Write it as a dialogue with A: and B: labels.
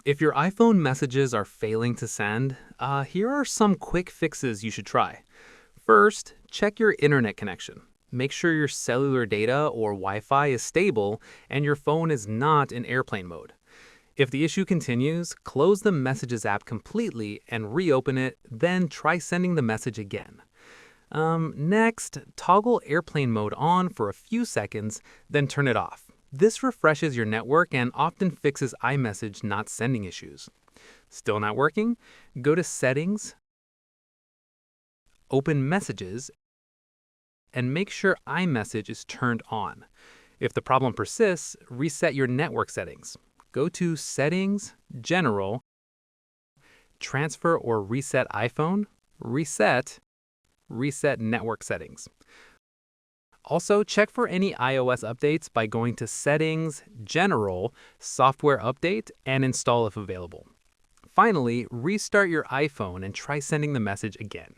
A: If your iPhone messages are failing to send, here are some quick fixes you should try. First, check your internet connection. Make sure your cellular data or Wi-Fi is stable and your phone is not in airplane mode. If the issue continues, close the Messages app completely and reopen it, then try sending the message again. Next, toggle airplane mode on for a few seconds, then turn it off. This refreshes your network and often fixes iMessage not sending issues. Still not working? Go to Settings, open Messages, and make sure iMessage is turned on. If the problem persists, reset your network settings. Go to Settings, General, Transfer or Reset iPhone, Reset Network Settings. Also, check for any iOS updates by going to Settings, General, Software Update, and Install if available. Finally, restart your iPhone and try sending the message again.